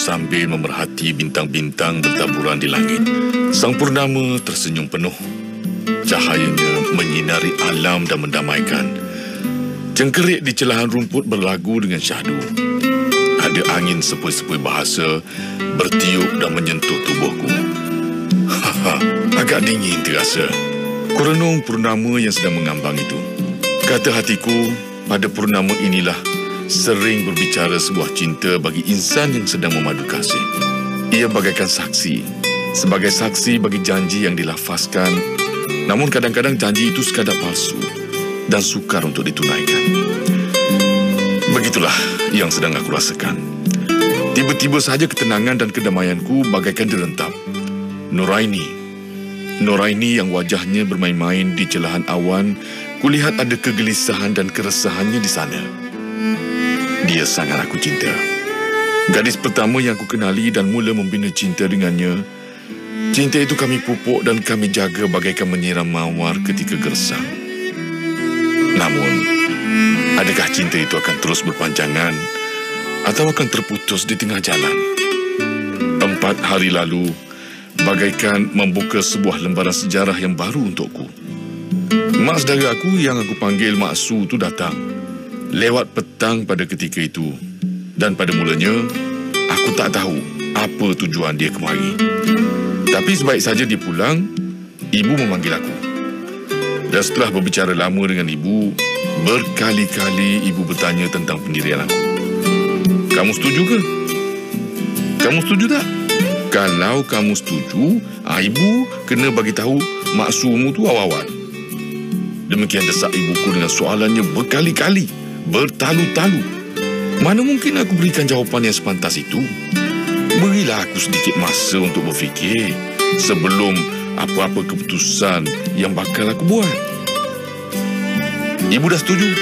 sambil memerhati bintang-bintang bertaburan di langit. Sang purnama tersenyum penuh. Cahayanya menyinari alam dan mendamaikan. Cengkerik di celahan rumput berlagu dengan syahdu. Ada angin sepoi-sepoi bahasa bertiup dan menyentuh tubuhku. Agak dingin terasa. Kurenung purnama yang sedang mengambang itu. Kata hatiku, pada purnama inilah sering berbicara sebuah cinta bagi insan yang sedang memadu kasih. Ia bagaikan saksi, sebagai saksi bagi janji yang dilafazkan. Namun kadang-kadang janji itu sekadar palsu dan sukar untuk ditunaikan. Begitulah yang sedang aku rasakan. Tiba-tiba saja ketenangan dan kedamaianku bagaikan direntap. Nuraini yang wajahnya bermain-main di celahan awan, kulihat ada kegelisahan dan keresahannya di sana. Dia sangat aku cinta. Gadis pertama yang aku kenali dan mula membina cinta dengannya. Cinta itu kami pupuk dan kami jaga bagaikan menyiram mawar ketika gersang. Namun, adakah cinta itu akan terus berpanjangan atau akan terputus di tengah jalan? 4 hari lalu, bagaikan membuka sebuah lembaran sejarah yang baru untukku. Mak saudara aku yang aku panggil Mak Su itu datang. Lewat petang pada ketika itu. Dan pada mulanya, aku tak tahu apa tujuan dia kemari. Tapi sebaik saja dia pulang, ibu memanggil aku. Dan setelah berbicara lama dengan ibu, berkali-kali ibu bertanya tentang pendirian aku. Kamu setuju ke? Kamu setuju tak? Kalau kamu setuju, ibu kena bagi tahu maksudmu tu awal-awal. Demikian desak ibuku dengan soalannya berkali-kali, bertalu-talu. Mana mungkin aku berikan jawapan yang sepantas itu? Berilah aku sedikit masa untuk berfikir sebelum apa-apa keputusan yang bakal aku buat. Ibu dah setuju.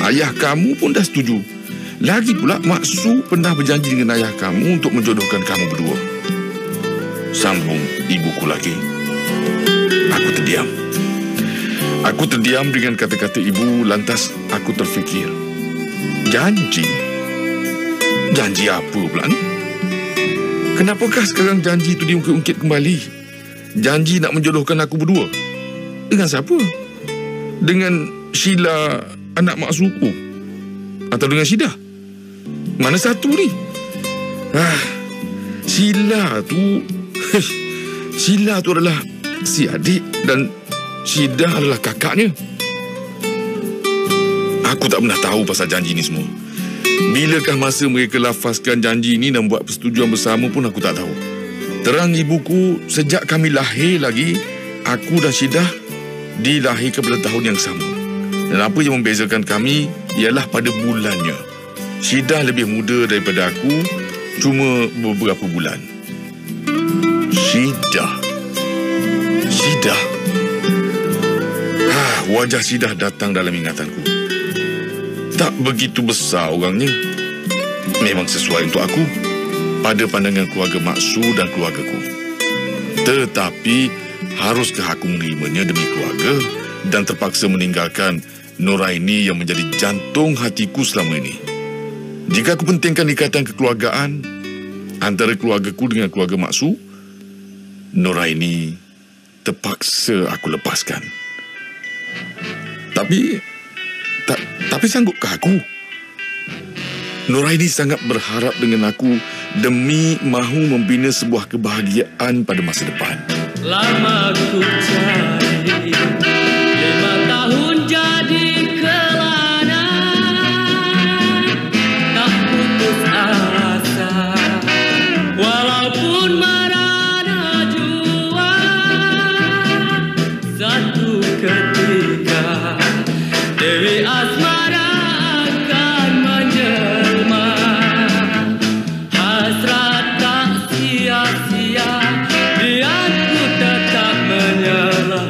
Ayah kamu pun dah setuju. Lagi pula Mak Su pernah berjanji dengan ayah kamu untuk menjodohkan kamu berdua. Sambung ibuku lagi. Aku terdiam. Aku terdiam dengan kata-kata ibu, lantas aku terfikir. Janji? Janji apa pula ni? Kenapakah sekarang janji itu diungkit-ungkit kembali? Janji nak menjodohkan aku berdua. Dengan siapa? Dengan Sheila, anak Mak Suku? Atau dengan Syida? Mana satu ni? Sheila tu adalah si adik dan Syida adalah kakaknya. Aku tak pernah tahu pasal janji ni semua. Bilakah masa mereka lafazkan janji ini dan buat persetujuan bersama pun aku tak tahu. Terang ibuku, sejak kami lahir lagi, aku dan Syida dilahirkan pada tahun yang sama. Dan apa yang membezakan kami ialah pada bulannya. Syida lebih muda daripada aku, cuma beberapa bulan. Syida. Wajah Syida datang dalam ingatanku. Tak begitu besar orangnya. Memang sesuai untuk aku pada pandangan keluarga Mak Su dan keluargaku. Tetapi haruskah aku menerimanya demi keluarga dan terpaksa meninggalkan Nuraini yang menjadi jantung hatiku selama ini? Jika aku pentingkan ikatan kekeluargaan antara keluargaku dengan keluarga Mak Su, Nuraini terpaksa aku lepaskan. Tapi sanggupkah aku? Nuraini sangat berharap dengan aku demi mahu membina sebuah kebahagiaan pada masa depan. Lama ku cari, 5 tahun jadi kelana, tak putus asa, walaupun merana jua. Satu ketika Dewi Asmara akan menjelma, hasrat tak sia-sia, biar ku tetap menyerah.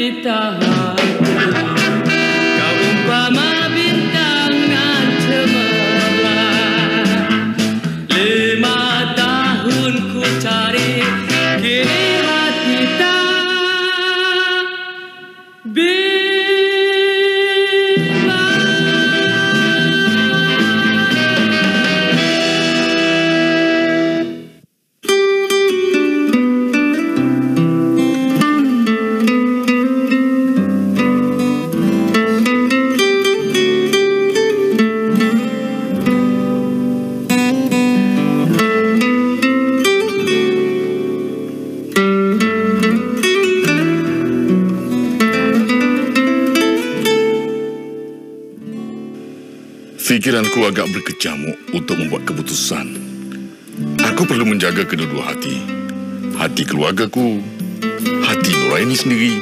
pita hati. Kau umpama bintang nan cemerlang. 5 tahun ku cari, kini hati tak bimbang. Fikiranku agak berkecamuk untuk membuat keputusan. Aku perlu menjaga kedua-dua hati. Hati keluargaku, hati Nuraini sendiri.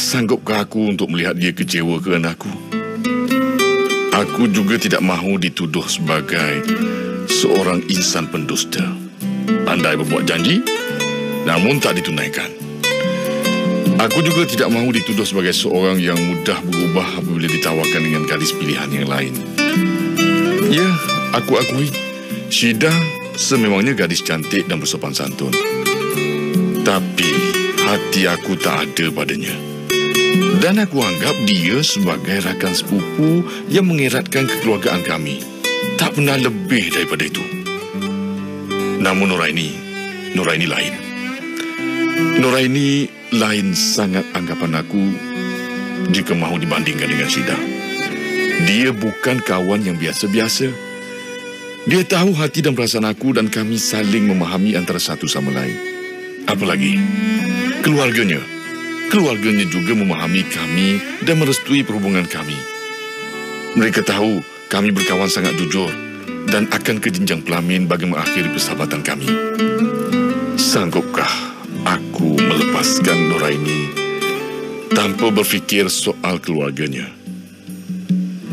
Sanggupkah aku untuk melihat dia kecewa kerana aku? Aku juga tidak mahu dituduh sebagai seorang insan pendusta. Pandai berbuat janji, namun tak ditunaikan. Aku juga tidak mahu dituduh sebagai seorang yang mudah berubah apabila ditawarkan dengan gadis pilihan yang lain. Ya, aku akui, Syida sememangnya gadis cantik dan bersopan santun. Tapi hati aku tak ada padanya. Dan aku anggap dia sebagai rakan sepupu yang mengeratkan kekeluargaan kami. Tak pernah lebih daripada itu. Namun Nuraini lain. Nuraini lain sangat anggapan aku jika mahu dibandingkan dengan Syida. Dia bukan kawan yang biasa-biasa. Dia tahu hati dan perasaan aku dan kami saling memahami antara satu sama lain. Apalagi, keluarganya juga memahami kami dan merestui perhubungan kami. Mereka tahu kami berkawan sangat jujur dan akan ke jenjang pelamin bagi mengakhiri persahabatan kami. Sanggupkah aku melepaskan Nuraini tanpa berfikir soal keluarganya?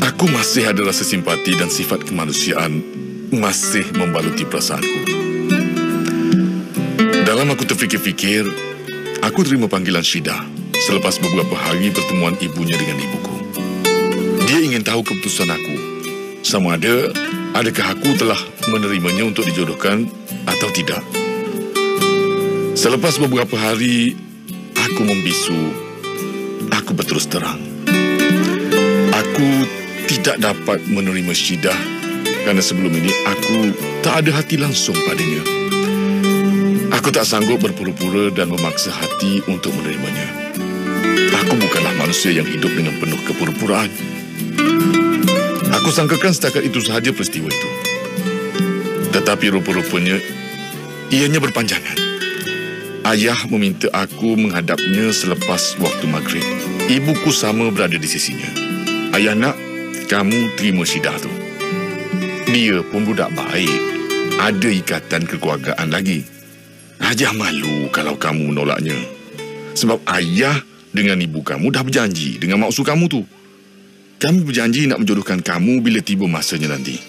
Aku masih ada rasa simpati dan sifat kemanusiaan masih membaluti perasaanku. Dalam aku terfikir-fikir, aku terima panggilan Syida selepas beberapa hari pertemuan ibunya dengan ibuku. Dia ingin tahu keputusan aku, sama adakah aku telah menerimanya untuk dijodohkan atau tidak. Selepas beberapa hari, aku membisu. Aku berterus terang. Aku tidak dapat menerima Syida kerana sebelum ini aku tak ada hati langsung padanya. Aku tak sanggup berpura-pura dan memaksa hati untuk menerimanya. Aku bukanlah manusia yang hidup dengan penuh kepura-puraan. Aku sangkakan setakat itu sahaja peristiwa itu. Tetapi rupa-rupanya ianya berpanjangan. Ayah meminta aku menghadapnya selepas waktu maghrib. Ibuku sama berada di sisinya. Ayah nak kamu terima Syida tu. Dia pun budak baik. Ada ikatan kekeluargaan lagi. Ayah malu kalau kamu menolaknya. Sebab ayah dengan ibu kamu dah berjanji dengan maksud kamu tu. Kami berjanji nak menjodohkan kamu bila tiba masanya nanti.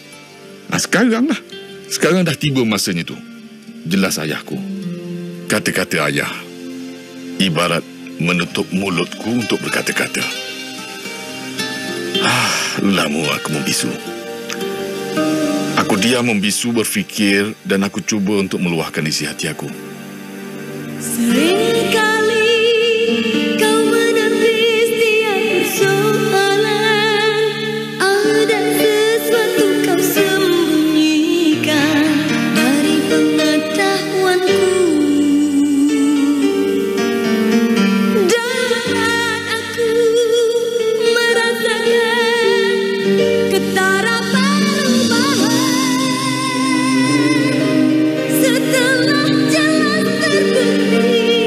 Sekarang dah tiba masanya tu. Jelas ayahku. Kata-kata ayah ibarat menutup mulutku untuk berkata-kata. Lama aku membisu. Aku diam membisu, berfikir dan aku cuba untuk meluahkan isi hati aku. Seringkali kau menepis tiap persoalan. Ada sesuatu kau sembunyikan dari pengetahuanku. Dan aku merasakan ketara perubahan setelah jelas terbukti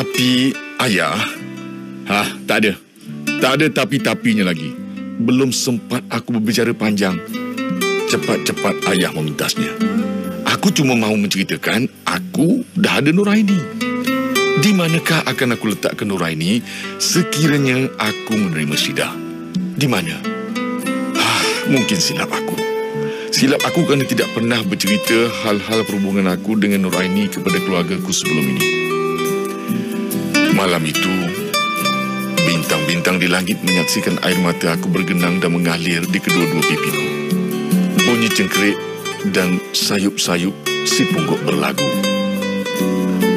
Tapi, ayah... tak ada. Tak ada tapi-tapinya lagi. Belum sempat aku berbicara panjang. Cepat-cepat ayah memintasnya. Aku cuma mahu menceritakan aku dah ada Nuraini. Di manakah akan aku letakkan Nuraini sekiranya aku menerima Syidah? Di mana? Mungkin silap aku. Silap aku kerana tidak pernah bercerita hal-hal perhubungan aku dengan Nuraini kepada keluargaku sebelum ini. Malam itu, bintang-bintang di langit menyaksikan air mata aku bergenang dan mengalir di kedua-dua pipiku. Bunyi cengkerik dan sayup-sayup si pungguk berlagu.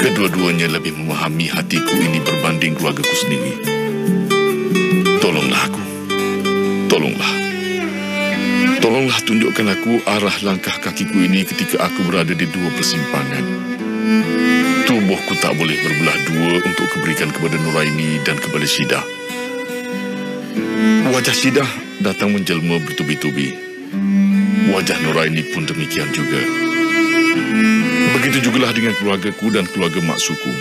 Kedua-duanya lebih memahami hatiku ini berbanding keluargaku sendiri. Tolonglah aku. Tolonglah. Tolonglah tunjukkan aku arah langkah kakiku ini ketika aku berada di dua persimpangan. Tubuhku tak boleh berbelah dua untuk kuberikan kepada Nuraini dan kepada Syidah. Wajah Syidah datang menjelma bertubi-tubi. Wajah Nuraini pun demikian juga. Begitu jugalah dengan keluargaku dan keluarga maksuku.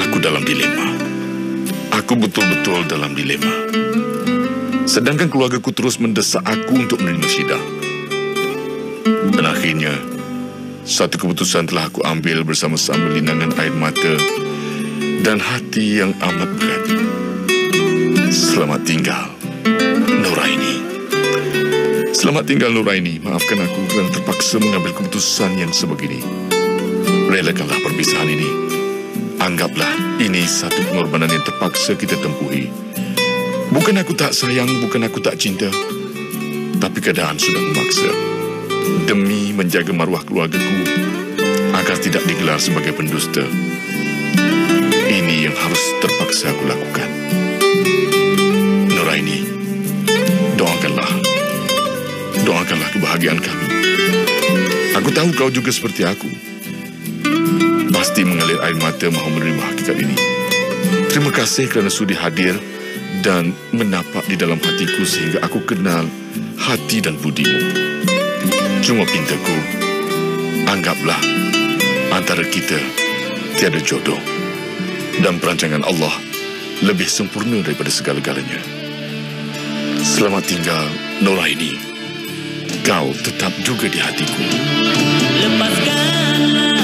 Aku dalam dilema. Aku betul-betul dalam dilema. Sedangkan keluargaku terus mendesak aku untuk menerima Syidah. Dan akhirnya, satu keputusan telah aku ambil bersama-sama linangan air mata dan hati yang amat berat. Selamat tinggal, Nuraini. Selamat tinggal, Nuraini. Maafkan aku kerana terpaksa mengambil keputusan yang sebegini. Relakanlah perpisahan ini. Anggaplah ini satu pengorbanan yang terpaksa kita tempuhi. Bukan aku tak sayang, bukan aku tak cinta. Tapi keadaan sudah memaksa. Demi menjaga maruah keluargaku agar tidak digelar sebagai pendusta. Ini yang harus terpaksa aku lakukan. Nuraini, doakanlah. Doakanlah kebahagiaan kami. Aku tahu kau juga seperti aku. Pasti mengalir air mata mahu menerima hakikat ini. Terima kasih kerana sudi hadir dan menapak di dalam hatiku sehingga aku kenal hati dan budimu. Cuma pintaku, anggaplah antara kita tiada jodoh dan perancangan Allah lebih sempurna daripada segala-galanya. Selamat tinggal, Nuraini. Kau tetap juga di hatiku. Lepaskanlah